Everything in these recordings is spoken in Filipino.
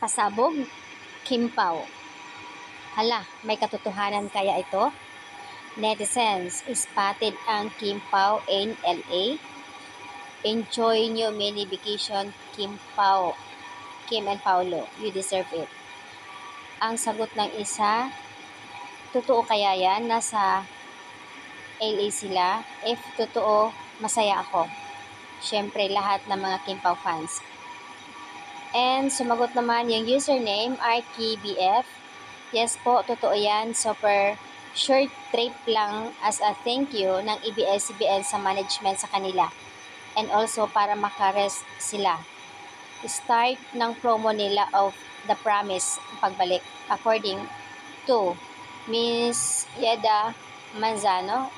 Pasabog, Kim Pao. Hala, may katotohanan kaya ito? Netizens spotted ang Kim Pao in LA. Enjoy nyo mini vacation Kim Pao. Kim and Paulo, you deserve it. Ang sagot ng isa, totoo kaya yan? Nasa LA sila? If totoo, masaya ako. Siyempre, lahat ng mga Kim Pao fans. And sumagot naman yung username, RKBF. Yes po, totoo yan. Super short trip lang as a thank you ng ABS-CBN sa management sa kanila. And also para makarest sila. Start ng promo nila of The Promise pagbalik. According to Miss Yeda Manzano.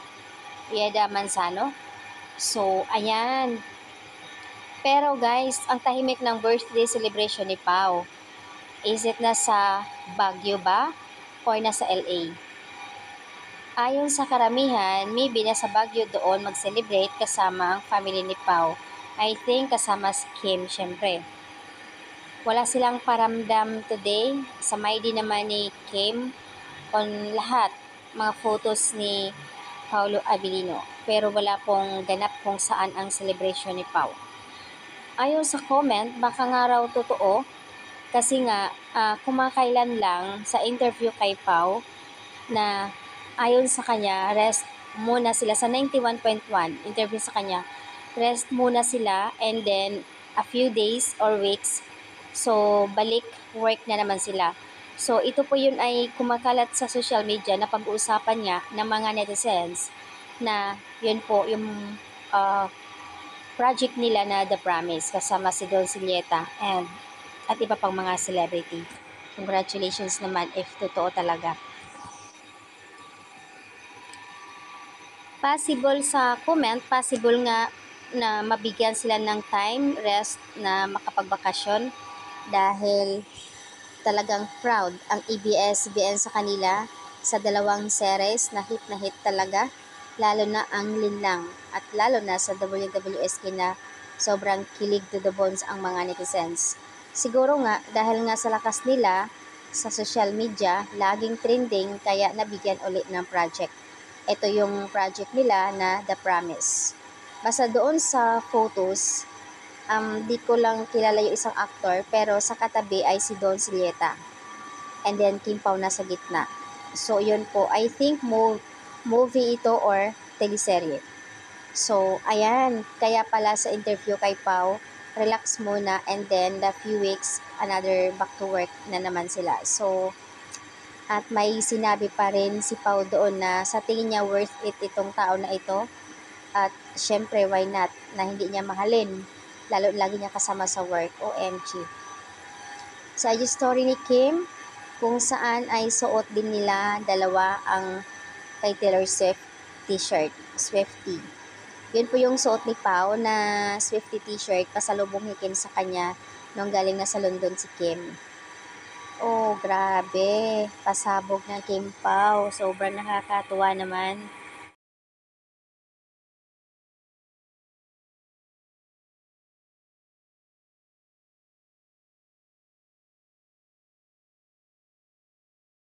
So, ayan. Pero guys, ang tahimik ng birthday celebration ni Pao. Is it nasa Baguio ba? Or nasa LA? Ayon sa karamihan, maybe nasa Baguio doon mag-celebrate kasama ang family ni Pao. I think kasama si Kim, syempre. Wala silang paramdam today. Samay din naman ni Kim on lahat mga photos ni Paulo Abilino. Pero wala pong ganap kung saan ang celebration ni Pao. Ayon sa comment, baka nga raw totoo kasi nga kumakailan lang sa interview kay Pao na ayon sa kanya, rest muna sila sa 91.1 interview sa kanya. Rest muna sila and then a few days or weeks, so balik work na naman sila. So ito po yun ay kumakalat sa social media na pag-uusapan niya ng mga netizens na yun po yung project nila na The Promise kasama si Don Sileta and at iba pang mga celebrity. Congratulations naman if totoo talaga. Possible sa comment, possible nga na mabigyan sila ng time, rest na makapagbakasyon dahil talagang proud ang ABS-CBN sa kanila sa dalawang series na hit talaga, lalo na ang Linlang at lalo na sa WWSK na sobrang kilig to the bones ang mga netizens. Siguro nga dahil nga sa lakas nila sa social media, laging trending kaya nabigyan ulit ng project. Ito yung project nila na The Promise. Basta doon sa photos, di ko lang kilala yung isang actor pero sa katabi ay si Don Sileta. And then Kim Pao nasa gitna. So yun po, I think movie ito or teleserye. So ayan, kaya pala sa interview kay Pao, relax muna and then the few weeks, another back to work na naman sila. So at may sinabi pa rin si Pao doon na sa tingin niya worth it itong tao na ito. At syempre, why not? Na hindi niya mahalin. Lalo lagi niya kasama sa work. OMG. Sa IG story ni Kim, kung saan ay suot din nila dalawa ang kay Taylor Swift t-shirt. Swiftie. Yun po yung suot ni Pao na Swiftie t-shirt. Pasalubong ni Kim sa kanya nung galing na sa London si Kim. Oh, grabe. Pasabog ng Kim Pao. Sobrang nakakatuwa naman.